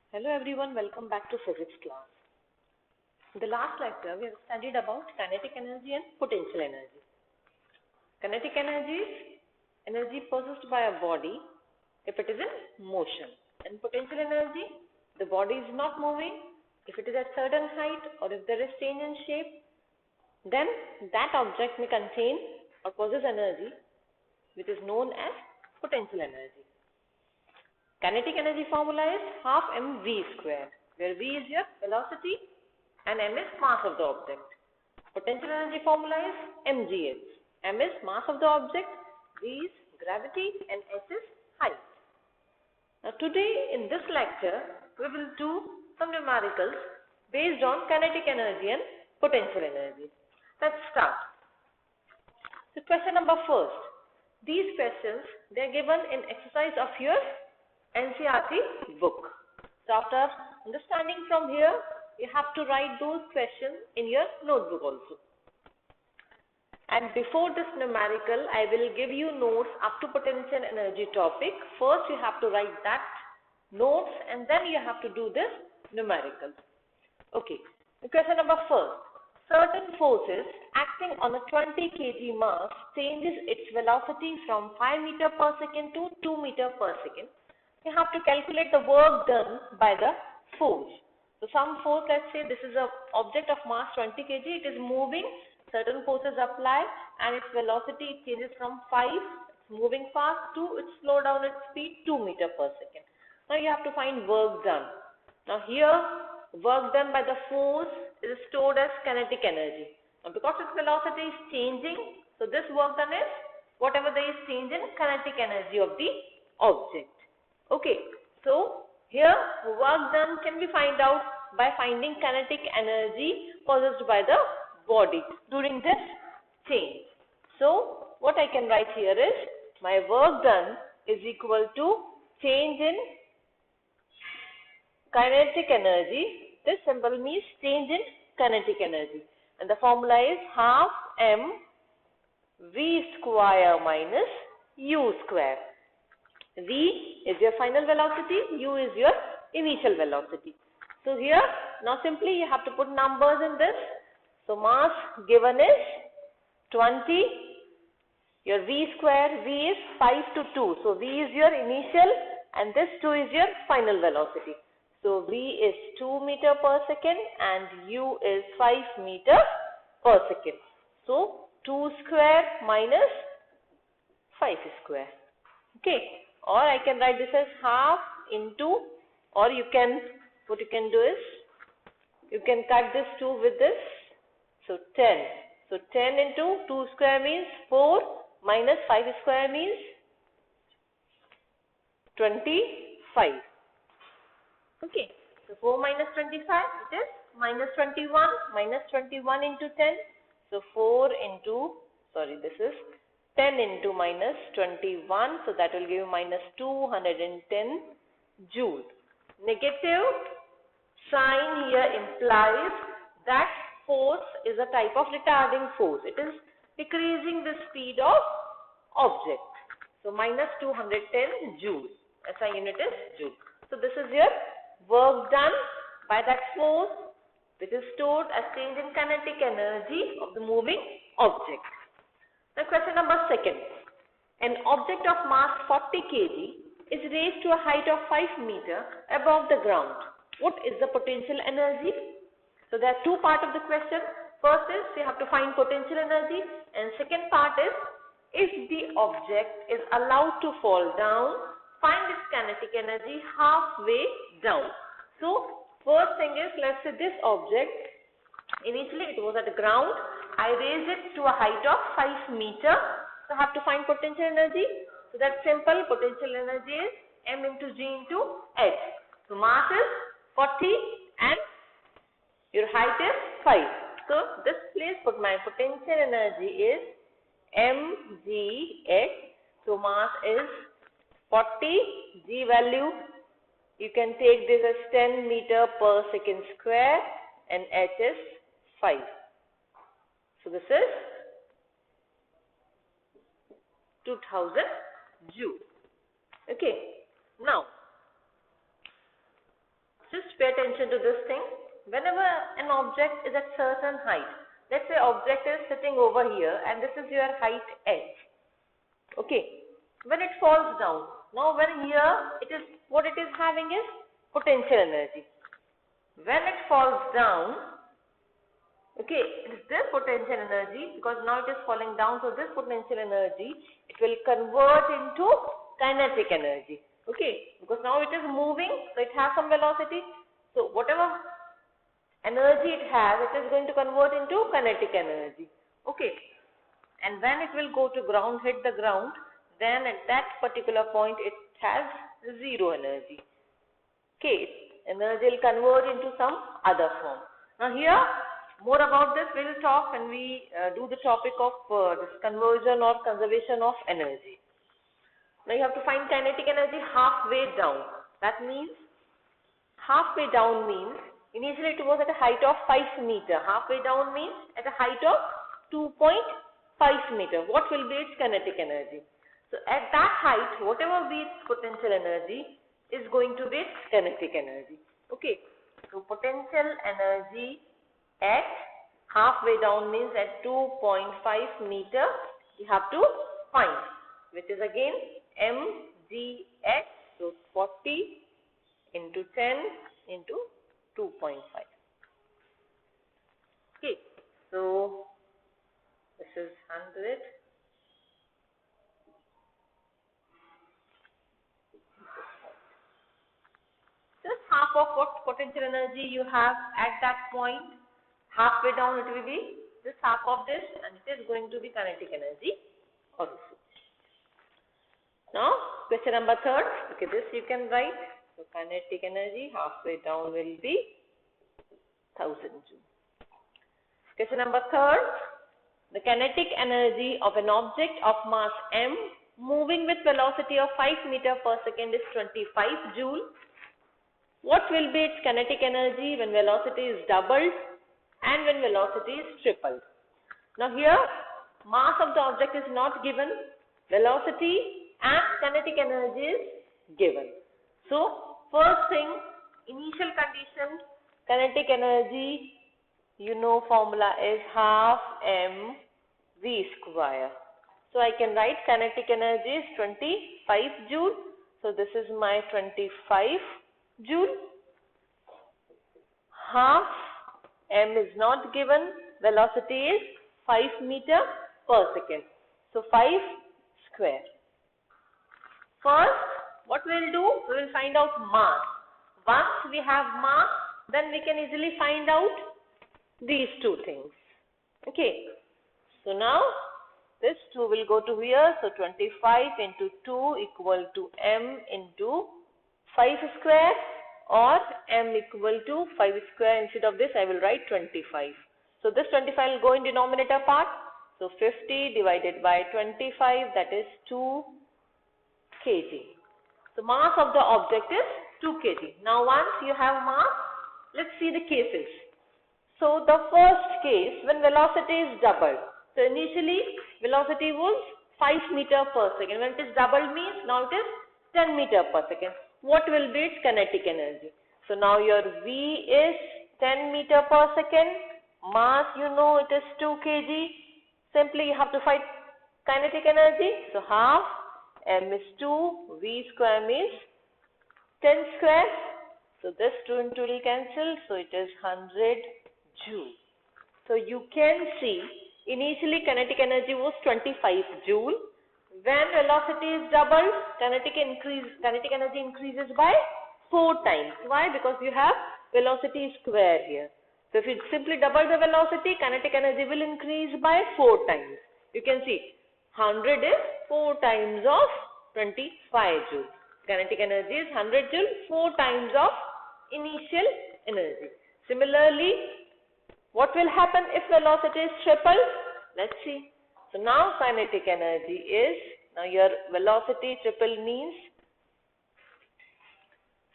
Hello everyone, welcome back to physics class. In the last lecture, we have studied about kinetic energy and potential energy. Kinetic energy is energy possessed by a body if it is in motion. And potential energy, the body is not moving. If it is at certain height or if there is change in shape, then that object may contain or possess energy which is known as potential energy. Kinetic energy formula is half mv square, where v is your velocity and m is mass of the object. Potential energy formula is mgh. M is mass of the object, v is gravity and h is height. Now today in this lecture, we will do some numericals based on kinetic energy and potential energy. Let's start. So question number first. These questions, they are given in exercise of your NCERT book. So after understanding from here, you have to write those questions in your notebook also. And before this numerical, I will give you notes up to potential energy topic. First you have to write that notes and then you have to do this numerical. Okay, question number first. Certain forces acting on a 20 kg mass changes its velocity from 5 meter per second to 2 meter per second. You have to calculate the work done by the force. So some force, let's say this is an object of mass 20 kg, it is moving, certain forces apply and its velocity changes from 5, it's moving fast, to it slow down its speed 2 meter per second. Now you have to find work done. Now here work done by the force is stored as kinetic energy. Now because its velocity is changing, so this work done is whatever there is change in kinetic energy of the object. Okay, so here work done can be find out by finding kinetic energy possessed by the body during this change. So what I can write here is my work done is equal to change in kinetic energy. This symbol means change in kinetic energy and the formula is half m v square minus u square. V is your final velocity, u is your initial velocity. So here, now simply you have to put numbers in this. So mass given is 20, your v square, v is 5 to 2. So v is your initial and this 2 is your final velocity. So v is 2 meter per second and u is 5 meter per second. So 2 square minus 5 square. Okay. Or I can write this as half into, or you can, what you can do is, you can cut this 2 with this, so 10. So 10 into 2 square means 4 minus 5 square means 25. Okay, so 4 minus 25, it is minus 21, minus 21 into 10. So 4 into, this is 10 into minus 21, so that will give you minus 210 joule. Negative sign here implies that force is a type of retarding force. It is decreasing the speed of object. So minus 210 joule. SI unit is joule. So this is your work done by that force which is stored as change in kinetic energy of the moving object. Now question number second. An object of mass 40 kg is raised to a height of 5 meter above the ground. What is the potential energy? So there are two parts of the question. First is you have to find potential energy and second part is if the object is allowed to fall down, find its kinetic energy halfway down. So first thing is, let's say this object, initially it was at the ground. I raise it to a height of 5 meter. So I have to find potential energy. So that's simple. Potential energy is m into g into h. So mass is 40 and your height is 5. So this place put my potential energy is mgh. So mass is 40. G value you can take this as 10 meter per second square and h is 5. So this is 2000 joule. Okay. Now pay attention to this thing. Whenever an object is at certain height, let's say object is sitting over here and this is your height h. Okay. When it falls down, now when here it is, what it is having is potential energy. When it falls down, okay, it is this potential energy, because now it is falling down, so this potential energy, it will convert into kinetic energy. Okay, because now it is moving, so it has some velocity. So whatever energy it has, it is going to convert into kinetic energy. Okay, and when it will go to ground, hit the ground, then at that particular point it has zero energy. Okay, energy will convert into some other form. Now here, more about this we will talk when we do the topic of this conversion or conservation of energy. Now you have to find kinetic energy halfway down. That means, halfway down means, initially it was at a height of 5 meter. Halfway down means at a height of 2.5 meter. What will be its kinetic energy? So at that height, whatever be its potential energy is going to be its kinetic energy. Okay. So potential energy at halfway down means at 2.5 meter you have to find, which is again mgh. So 40 into 10 into 2.5. Okay. So this is 100. Just half of what potential energy you have at that point. Halfway down it will be just half of this, and it is going to be kinetic energy also. Now question number 3. Okay, this you can write. So kinetic energy halfway down will be 1000 joule. Question number 3. The kinetic energy of an object of mass m moving with velocity of 5 meter per second is 25 joule. What will be its kinetic energy when velocity is doubled and when velocity is tripled? Now here, mass of the object is not given, velocity and kinetic energy is given. So first thing, initial condition, kinetic energy, you know formula is half mv square. So I can write kinetic energy is 25 joule. So this is my 25 joule. Half m is not given, velocity is 5 meter per second. So 5 square. First, what we will do? We will find out mass. Once we have mass, then we can easily find out these two things. Okay. So now this 2 will go to here. So 25 into 2 equal to m into 5 square, or m equal to 5 square. Instead of this I will write 25. So this 25 will go in denominator part. So 50 divided by 25, that is 2 kg. So mass of the object is 2 kg. Now once you have mass, let's see the cases. So the first case, when velocity is doubled. So initially velocity was 5 meter per second. When it is doubled means now it is 10 meter per second. What will be its kinetic energy? So now your V is 10 meter per second. Mass, you know, it is 2 kg. Simply you have to find kinetic energy. So half m is 2, V square means 10 square. So this 2 and 2 will cancel. So it is 100 joule. So you can see initially kinetic energy was 25 joule. When velocity is doubled, kinetic energy increases by 4 times. Why? Because you have velocity square here. So if you simply double the velocity, kinetic energy will increase by 4 times. You can see 100 is 4 times of 25 joule. Kinetic energy is 100 joule, 4 times of initial energy. Similarly, what will happen if velocity is tripled? Let's see. So now kinetic energy is, now your velocity triple means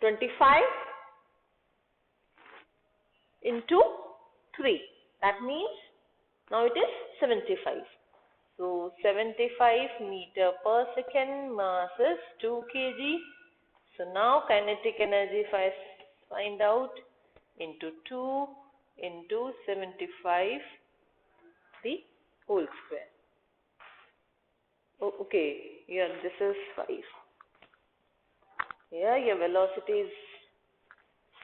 25 into 3. That means now it is 75. So 75 meter per second, mass is 2 kg. So now kinetic energy, if I find out into 2 into 75 the whole square. Oh, okay, here this is 5. Here your velocity is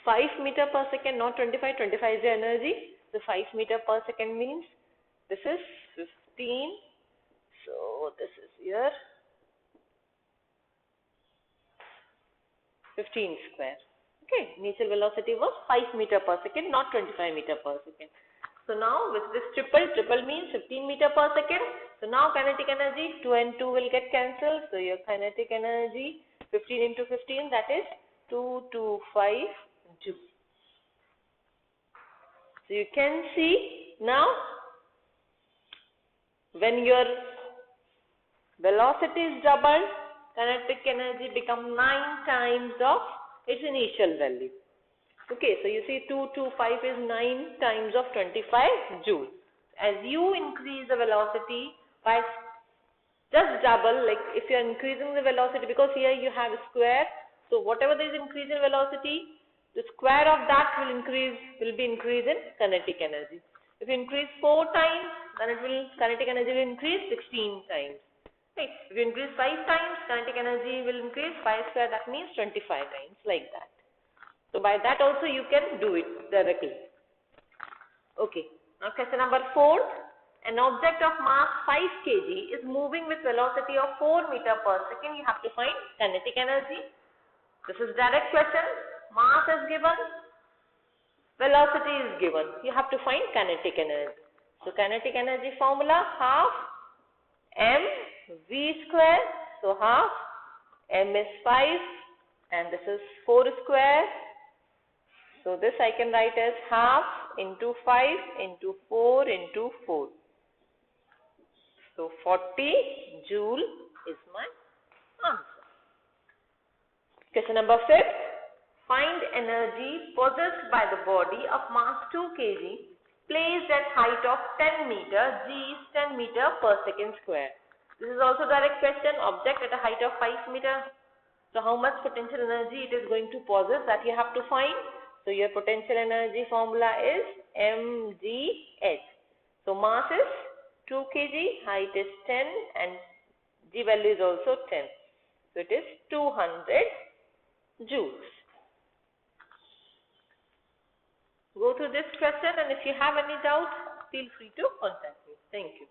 5 meter per second, not 25. 25 is the energy. So 5 meter per second means this is 15. So this is here 15 square. Okay, initial velocity was 5 meter per second, not 25 meter per second. So now with this triple means 15 meter per second. So now kinetic energy 2 and 2 will get cancelled. So your kinetic energy 15 into 15, that is 225 joules. So you can see now when your velocity is doubled, kinetic energy becomes 9 times of its initial value. Okay, so you see 225 is 9 times of 25 joules. As you increase the velocity by just double, like if you are increasing the velocity, because here you have a square, so whatever there is increase in velocity, the square of that will be increase in kinetic energy. If you increase 4 times, then kinetic energy will increase 16 times. Right? If you increase 5 times, kinetic energy will increase 5 square, that means 25 times, like that. So by that also you can do it directly. Okay. Now question number 4. An object of mass 5 kg is moving with velocity of 4 meter per second. You have to find kinetic energy. This is direct question. Mass is given. Velocity is given. You have to find kinetic energy. So kinetic energy formula half mv square. So half m is 5 and this is 4 square. So this I can write as half into 5 into 4 into 4. So 40 joule is my answer. Question number 5. Find energy possessed by the body of mass 2 kg placed at height of 10 meter, g is 10 meter per second square. This is also direct question. Object at a height of 5 meter. So how much potential energy it is going to possess, that you have to find. So your potential energy formula is mgh. So mass is 2 kg, height is 10 and g value is also 10. So it is 200 joules. Go through this question, and if you have any doubt, feel free to contact me. Thank you.